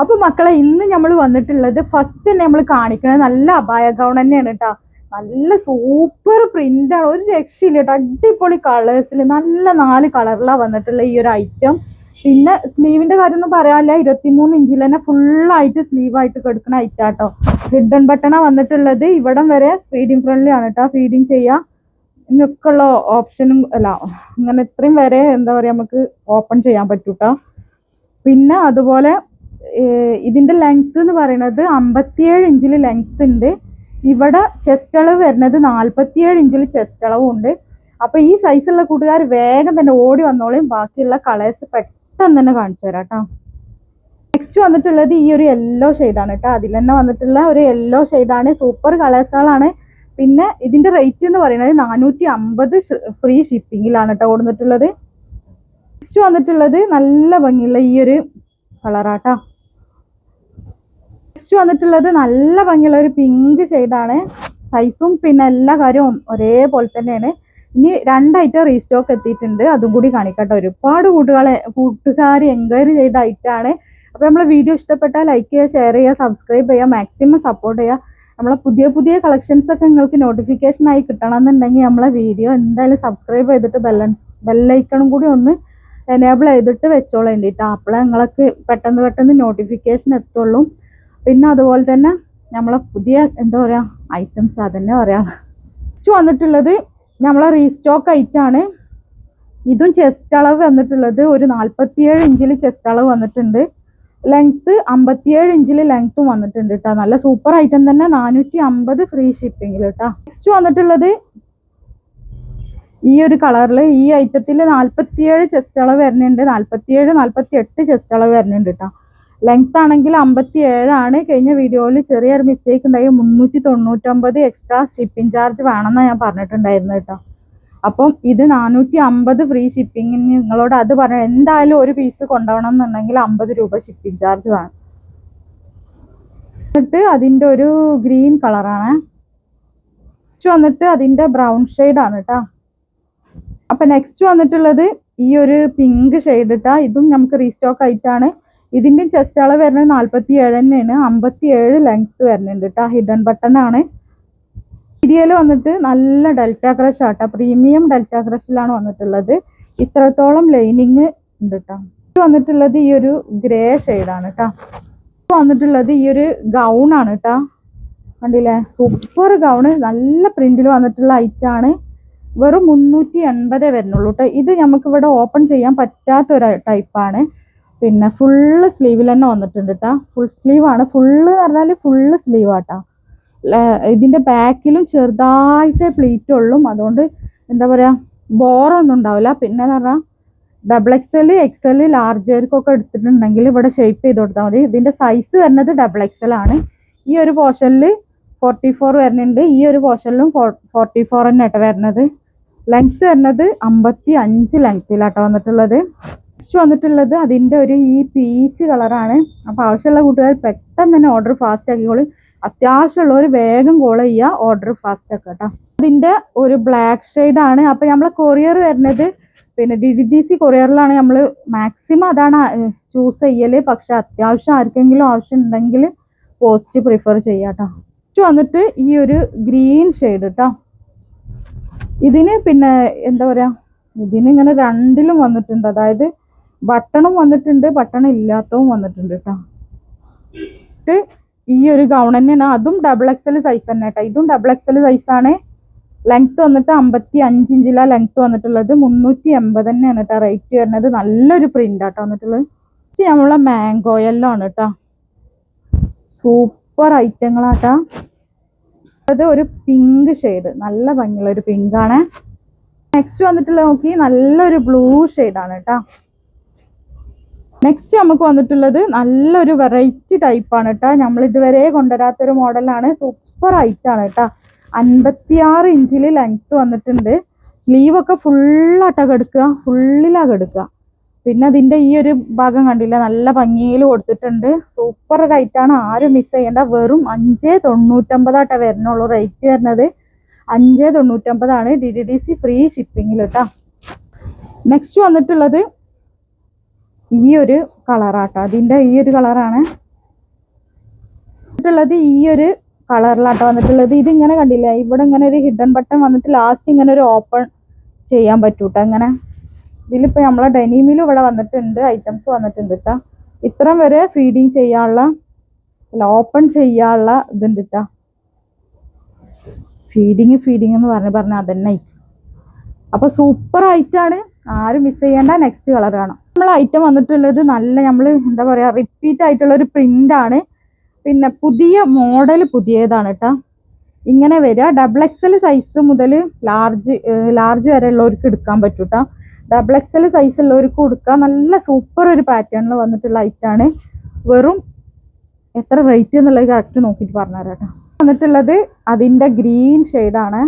അപ്പൊ മക്കളെ ഇന്ന് നമ്മൾ വന്നിട്ടുള്ളത് ഫസ്റ്റ് തന്നെ നമ്മൾ കാണിക്കുന്നത് നല്ല അബായ ഗൗൺ തന്നെയാണ് കേട്ടോ. നല്ല സൂപ്പർ പ്രിന്റ് ആണ്, ഒരു രക്ഷയില്ല കേട്ടോ. അടിപൊളി കളേഴ്സിൽ നല്ല 4 കളറിലാണ് വന്നിട്ടുള്ള ഈ ഒരു ഐറ്റം. പിന്നെ സ്ലീവിന്റെ കാര്യം ഒന്നും പറയാനില്ല, 23 ഇഞ്ചിൽ തന്നെ ഫുള്ളായിട്ട് സ്ലീവായിട്ട് കിടക്കുന്ന ഐറ്റം കേട്ടോ. ഹിഡൻ ബട്ടണാ വന്നിട്ടുള്ളത്. ഇവിടം വരെ ഫീഡിങ് ഫ്രണ്ട്ലി ആണ് കേട്ടോ, ഫീഡിങ് ചെയ്യാം. ഇങ്ങനെയൊക്കെയുള്ള ഓപ്ഷനും അല്ല, ഇങ്ങനെ ഇത്രയും വരെ എന്താ പറയാ നമുക്ക് ഓപ്പൺ ചെയ്യാൻ പറ്റൂട്ടോ. പിന്നെ അതുപോലെ ഇതിന്റെ ലെങ്ത് എന്ന് പറയുന്നത് 57 ഇഞ്ചിൽ ലെങ്ത് ഉണ്ട്. ഇവിടെ ചെസ്റ്റ് അളവ് വരുന്നത് 47 ഇഞ്ചിൽ ചെസ്റ്റ് അളവും ഉണ്ട്. അപ്പൊ ഈ സൈസുള്ള കൂട്ടുകാർ വേഗം തന്നെ ഓടി വന്നോളും. ബാക്കിയുള്ള കളേഴ്സ് പെട്ടെന്ന് തന്നെ കാണിച്ചു തരാം കേട്ടോ. നെക്സ്റ്റ് വന്നിട്ടുള്ളത് ഈ ഒരു യെല്ലോ ഷെയ്ഡാണ് കേട്ടോ. അതിൽ തന്നെ വന്നിട്ടുള്ള ഒരു യെല്ലോ ഷെയ്ഡാണ്, സൂപ്പർ കളേഴ്സുകളാണ്. പിന്നെ ഇതിന്റെ റേറ്റ് എന്ന് പറയുന്നത് 450 ഫ്രീ ഷിപ്പിങ്ങിലാണ് കേട്ടോ കൊടുത്തിട്ടുള്ളത്. നെക്സ്റ്റ് വന്നിട്ടുള്ളത് നല്ല ഭംഗിയുള്ള ഈ ഒരു കളറാട്ടോ. നെക്സ്റ്റ് വന്നിട്ടുള്ളത് നല്ല ഭംഗിയുള്ള ഒരു പിങ്ക് ഷെയ്ഡാണ്. സൈസും പിന്നെ എല്ലാ കാര്യവും ഒരേപോലെ തന്നെയാണ്. ഇനി 2 ഐറ്റം റീസ്റ്റോക്ക് എത്തിയിട്ടുണ്ട്, അതും കൂടി കാണിക്കട്ടെ. ഒരുപാട് കൂട്ടുകാർ എൻക്വയറി ചെയ്ത ഐറ്റാണ്. അപ്പോൾ നമ്മളെ വീഡിയോ ഇഷ്ടപ്പെട്ടാൽ ലൈക്ക് ചെയ്യുക, ഷെയർ ചെയ്യുക, സബ്സ്ക്രൈബ് ചെയ്യുക, മാക്സിമം സപ്പോർട്ട് ചെയ്യുക. നമ്മളെ പുതിയ പുതിയ കളക്ഷൻസ് ഒക്കെ നിങ്ങൾക്ക് നോട്ടിഫിക്കേഷൻ ആയി കിട്ടണമെന്നുണ്ടെങ്കിൽ നമ്മളെ വീഡിയോ എന്തായാലും സബ്സ്ക്രൈബ് ചെയ്തിട്ട് ബെല്ലൈക്കണും കൂടി ഒന്ന് എനേബിൾ ചെയ്തിട്ട് വെച്ചോളാം വേണ്ടിയിട്ട്. അപ്പോഴേ നിങ്ങൾക്ക് പെട്ടെന്ന് നോട്ടിഫിക്കേഷൻ എത്തുള്ളൂ. പിന്നെ അതുപോലെ തന്നെ നമ്മളെ പുതിയ എന്താ പറയുക ഐറ്റംസ് അതന്നെ പറയാം. നെക്സ്റ്റ് വന്നിട്ടുള്ളത് നമ്മളെ റീസ്റ്റോക്ക് ഐറ്റാണ്. ഇതും ചെസ്റ്റ് അളവ് വന്നിട്ടുള്ളത് ഒരു 47 ഇഞ്ചിൽ ചെസ്റ്റ് അളവ് വന്നിട്ടുണ്ട്. ലെങ്ത്ത് 57 ഇഞ്ചിൽ ലെങ്ത്തും വന്നിട്ടുണ്ട് കേട്ടോ. നല്ല സൂപ്പർ ഐറ്റം തന്നെ, 450 ഫ്രീ ഷിപ്പിങ്ങിൽ കേട്ടോ. നെക്സ്റ്റ് വന്നിട്ടുള്ളത് ഈ ഒരു കളറിൽ ഈ ഐറ്റത്തിൽ 47 ചെസ്റ്റ് അളവ് വരുന്നുണ്ട്, 47-48 ചെസ്റ്റ് അളവ് വരുന്നുണ്ട് കേട്ടോ. ലെങ്ത് ആണെങ്കിൽ 57 ആണ്. കഴിഞ്ഞ വീഡിയോയിൽ ചെറിയൊരു മിസ്റ്റേക്ക് ഉണ്ടായി, 399 എക്സ്ട്രാ ഷിപ്പിംഗ് ചാർജ് വേണമെന്നാണ് ഞാൻ പറഞ്ഞിട്ടുണ്ടായിരുന്നു കേട്ടോ. അപ്പം ഇത് 450 ഫ്രീ ഷിപ്പിങ്ങിന് നിങ്ങളോട് അത് പറഞ്ഞു. എന്തായാലും ഒരു പീസ് കൊണ്ടുപോകണം എന്നുണ്ടെങ്കിൽ 50 രൂപ ഷിപ്പിംഗ് ചാർജ് വേണം. എന്നിട്ട് അതിൻ്റെ ഒരു ഗ്രീൻ കളറാണ്. വന്നിട്ട് അതിൻ്റെ ബ്രൗൺ ഷെയ്ഡാണ് കേട്ടോ. അപ്പം നെക്സ്റ്റ് വന്നിട്ടുള്ളത് ഈ ഒരു പിങ്ക് ഷെയ്ഡ് ഇട്ടാ. ഇതും നമുക്ക് റീസ്റ്റോക്ക് ആയിട്ടാണ്. ഇതിൻ്റെ ചെസ്റ്റ് അളവ് വരുന്നത് 47 തന്നെയാണ്, 57 ലെങ്ത് വരുന്നുണ്ട് കേട്ടോ. ഹിഡൻ ബട്ടൺ ആണ്. മെറ്റീരിയൽ വന്നിട്ട് നല്ല ഡെൽറ്റ ക്രഷ് ആട്ടോ, പ്രീമിയം ഡെൽറ്റ ക്രഷിലാണ് വന്നിട്ടുള്ളത്. ഇത്രത്തോളം ലൈനിങ് ഉണ്ട് കേട്ടോ. ഇത് വന്നിട്ടുള്ളത് ഈ ഒരു ഗ്രേ ഷെയ്ഡാണ് കേട്ടോ. വന്നിട്ടുള്ളത് ഈ ഒരു ഗൗൺ ആണ് കേട്ടോ. കണ്ടില്ലേ, സൂപ്പർ ഗൗണ്, നല്ല പ്രിന്റിൽ വന്നിട്ടുള്ള ഐറ്റാണ്. വെറും 380 വരുന്നുള്ളൂ കേട്ടോ. ഇത് നമുക്കിവിടെ ഓപ്പൺ ചെയ്യാൻ പറ്റാത്തൊരു ടൈപ്പാണ്. പിന്നെ ഫുള്ള് സ്ലീവിൽ തന്നെ വന്നിട്ടുണ്ട് കേട്ടോ. ഫുൾ സ്ലീവാണ്. ഫുള്ള് എന്ന് പറഞ്ഞാൽ ഫുള്ള് സ്ലീവാട്ടോ. ഇതിൻ്റെ ബാക്കിലും ചെറുതായിട്ട് പ്ലീറ്റ് ഉള്ളൂ. അതുകൊണ്ട് എന്താ പറയുക ബോറൊന്നും ഉണ്ടാവില്ല. പിന്നെ എന്ന് പറഞ്ഞാൽ XXL, XL, ലാർജർക്കൊക്കെ എടുത്തിട്ടുണ്ടെങ്കിൽ ഇവിടെ ഷേപ്പ് ചെയ്ത് കൊടുത്താൽ മതി. ഇതിൻ്റെ സൈസ് വരുന്നത് XXL ആണ്. ഈ ഒരു പോർഷനിൽ 44 വരുന്നുണ്ട്, ഈ ഒരു പോർഷനിലും 44 തന്നെ കേട്ടോ വരുന്നത്. ലെങ്ത് വരുന്നത് 55 ലെങ്ത്തിലാട്ടോ വന്നിട്ടുള്ളത്. നെക്സ്റ്റ് വന്നിട്ടുള്ളത് അതിൻ്റെ ഒരു ഈ പീച്ച് കളറാണ്. അപ്പോൾ ആവശ്യമുള്ള കൂട്ടുകാർ പെട്ടെന്ന് തന്നെ ഓർഡർ ഫാസ്റ്റ് ആക്കിക്കോളി. അത്യാവശ്യമുള്ളവർ വേഗം കോൾ ചെയ്യുക, ഓർഡർ ഫാസ്റ്റ് ആക്കുക കേട്ടോ. അതിൻ്റെ ഒരു ബ്ലാക്ക് ഷെയ്ഡാണ്. അപ്പോൾ നമ്മളെ കൊറിയർ വരുന്നത് പിന്നെ DDDC കൊറിയറിലാണ് നമ്മൾ മാക്സിമം അതാണ് ചൂസ് ചെയ്യൽ. പക്ഷെ അത്യാവശ്യം ആർക്കെങ്കിലും ആവശ്യം ഉണ്ടെങ്കിൽ പോസ്റ്റ് പ്രിഫർ ചെയ്യാം കേട്ടോ. നെക്സ്റ്റ് വന്നിട്ട് ഈ ഒരു ഗ്രീൻ ഷെയ്ഡ് കേട്ടോ. ഇതിന് പിന്നെ എന്താ പറയുക, ഇതിന് ഇങ്ങനെ രണ്ടിലും വന്നിട്ടുണ്ട്. അതായത് ബട്ടണും വന്നിട്ടുണ്ട്, ബട്ടൺ ഇല്ലാത്തതും വന്നിട്ടുണ്ട് കേട്ടോ. ഈ ഒരു ഗൗൺ തന്നെയാണ്, അതും XXL സൈസ് തന്നെ കേട്ടോ. ഇതും XXL സൈസാണ്. ലെങ്ത് വന്നിട്ട് 55 ഇഞ്ചിലാണ് ലെങ്ത് വന്നിട്ടുള്ളത്. 380 തന്നെയാണ് കേട്ടോ റേറ്റ് വരുന്നത്. നല്ലൊരു പ്രിന്റ് ആട്ടോ വന്നിട്ടുള്ളത്. നമ്മളെ മാംഗോ യെല്ലോ ആണ് കേട്ടോ. സൂപ്പർ ഐറ്റങ്ങളാട്ടോ. അത് ഒരു പിങ്ക് ഷെയ്ഡ്, നല്ല ഭംഗിയുള്ള ഒരു പിങ്ക് ആണ്. നെക്സ്റ്റ് വന്നിട്ടുള്ളത് നോക്കി നല്ലൊരു ബ്ലൂ ഷെയ്ഡാണ് കേട്ടോ. നെക്സ്റ്റ് നമുക്ക് വന്നിട്ടുള്ളത് നല്ലൊരു വെറൈറ്റി ടൈപ്പാണ് കേട്ടോ. നമ്മൾ ഇതുവരെ കൊണ്ടുവരാത്തൊരു മോഡലാണ്. സൂപ്പർ ഐറ്റാണ് കേട്ടോ. 56 ഇഞ്ചിൽ ലെങ്ത്ത് വന്നിട്ടുണ്ട്. സ്ലീവൊക്കെ ഫുള്ളാട്ടോ കെടുക്കുക, ഫുള്ളിലാണ് കെടുക്കുക. പിന്നെ അതിൻ്റെ ഈ ഒരു ഭാഗം കണ്ടില്ല, നല്ല ഭംഗിയിൽ കൊടുത്തിട്ടുണ്ട്. സൂപ്പർ റേറ്റാണ്, ആരും മിസ് ചെയ്യേണ്ട. വെറും 599 വരുന്നുള്ളൂ. റേറ്റ് വരുന്നത് 599 DDDC ഫ്രീ ഷിപ്പിങ്ങിൽ കേട്ടോ. നെക്സ്റ്റ് വന്നിട്ടുള്ളത് ഈ ഒരു കളറാട്ടോ, അതിൻ്റെ ഈ ഒരു കളറാണ് ുള്ളത്. ഈ ഒരു കളറിലാട്ടോ വന്നിട്ടുള്ളത്. ഇതിങ്ങനെ കണ്ടില്ല, ഇവിടെ ഇങ്ങനെ ഒരു ഹിഡൻ ബട്ടൺ വന്നിട്ട് ലാസ്റ്റ് ഇങ്ങനെ ഒരു ഓപ്പൺ ചെയ്യാൻ പറ്റൂട്ടോ. അങ്ങനെ ഇതിലിപ്പോൾ നമ്മളെ ഡെനിമിലും ഇവിടെ വന്നിട്ടുണ്ട്, ഐറ്റംസ് വന്നിട്ടുണ്ട് കേട്ടോ. ഇത്രയും വരെ ഫീഡിങ് ചെയ്യാനുള്ള, അല്ല ഓപ്പൺ ചെയ്യാനുള്ള ഇതുണ്ട് കേട്ടോ. ഫീഡിങ് എന്ന് പറഞ്ഞ അതന്നെ. അപ്പോൾ സൂപ്പർ ഐറ്റാണ്, ആരും മിസ് ചെയ്യേണ്ട. നെക്സ്റ്റ് കളർ കാണാം. നമ്മൾ ഐറ്റം വന്നിട്ടുള്ളത് നല്ല നമ്മൾ എന്താ പറയുക റിപ്പീറ്റ് ആയിട്ടുള്ള ഒരു പ്രിൻ്റാണ്. പിന്നെ പുതിയ മോഡൽ പുതിയതാണ് കേട്ടോ. ഇങ്ങനെ വരിക. XXL സൈസ് മുതൽ ലാർജ് വരെ ഉള്ളവർക്ക് എടുക്കാൻ പറ്റും കേട്ടോ. XXL സൈസ് ഉള്ളവർക്ക് കൊടുക്കുക. നല്ല സൂപ്പർ ഒരു പാറ്റേണിൽ വന്നിട്ടുള്ള ഐറ്റാണ്. വെറും എത്ര റേറ്റ് എന്നുള്ളത് കറക്റ്റ് നോക്കിയിട്ട് പറഞ്ഞുതരാം കേട്ടോ. വന്നിട്ടുള്ളത് അതിൻ്റെ ഗ്രീൻ ഷെയ്ഡാണ്.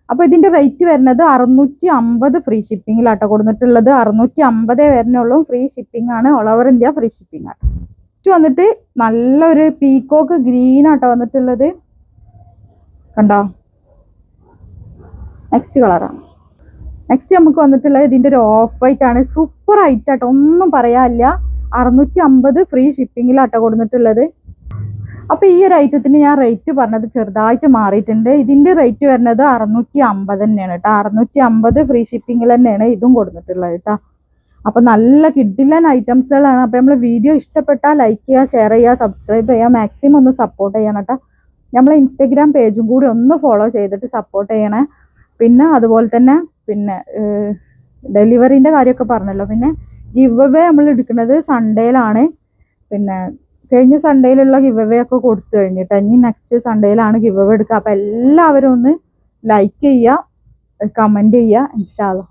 അപ്പോൾ ഇതിൻ്റെ റേറ്റ് വരുന്നത് 650 ഫ്രീ ഷിപ്പിങ്ങിലാട്ടോ കൊടുത്തിട്ടുള്ളത്. 650 വരുന്നുള്ളൂ. ഫ്രീ ഷിപ്പിംഗ് ആണ്, all over India free shipping ആണ്. വന്നിട്ട് നല്ലൊരു പീക്കോക്ക് ഗ്രീൻ ആട്ടോ വന്നിട്ടുള്ളത്, കണ്ടോ. നെക്സ്റ്റ് കളറാണ്. നെക്സ്റ്റ് നമുക്ക് വന്നിട്ടുള്ളത് ഇതിൻ്റെ ഒരു ഓഫ് വൈറ്റ് ആണ്. സൂപ്പർ ഐറ്റാട്ടോ, ഒന്നും പറയാനില്ല. 650 ഫ്രീ ഷിപ്പിങ്ങിലാട്ടോ കൊടുത്തിട്ടുള്ളത്. അപ്പോൾ ഈ ഒരു ഐറ്റത്തിന് ഞാൻ റേറ്റ് പറഞ്ഞത് ചെറുതായിട്ട് മാറിയിട്ടുണ്ട്. ഇതിൻ്റെ റേറ്റ് വരുന്നത് 650 തന്നെയാണ് കേട്ടോ. 650 ഫ്രീ ഷിപ്പിങ്ങിൽ തന്നെയാണ് ഇതും കൊടുത്തിട്ടുള്ളത് കേട്ടോ. അപ്പോൾ നല്ല കിഡിലൻ ഐറ്റംസുകളാണ്. അപ്പോൾ നമ്മൾ വീഡിയോ ഇഷ്ടപ്പെട്ടാൽ ലൈക്ക് ചെയ്യുക, ഷെയർ ചെയ്യുക, സബ്സ്ക്രൈബ് ചെയ്യുക, മാക്സിമം ഒന്ന് സപ്പോർട്ട് ചെയ്യണം കേട്ടോ. നമ്മളെ ഇൻസ്റ്റഗ്രാം പേജും കൂടി ഒന്ന് ഫോളോ ചെയ്തിട്ട് സപ്പോർട്ട് ചെയ്യണേ. പിന്നെ അതുപോലെ തന്നെ ഡെലിവറീൻ്റെ കാര്യമൊക്കെ പറഞ്ഞല്ലോ. പിന്നെ ഗിവ് അവേ നമ്മൾ എടുക്കുന്നത് സൺഡേയിലാണ്. പിന്നെ കഴിഞ്ഞ സൺഡേയിലുള്ള ഗിവ് അവേ ഒക്കെ കൊടുത്തു കഴിഞ്ഞിട്ട് ഇനി നെക്സ്റ്റ് സൺഡേയിലാണ് ഗിവ് അവേ എടുക്കുക. അപ്പോൾ എല്ലാവരും ഒന്ന് ലൈക്ക് ചെയ്യുക, കമൻറ്റ് ചെയ്യുക ഇൻഷാ അല്ലാഹ്.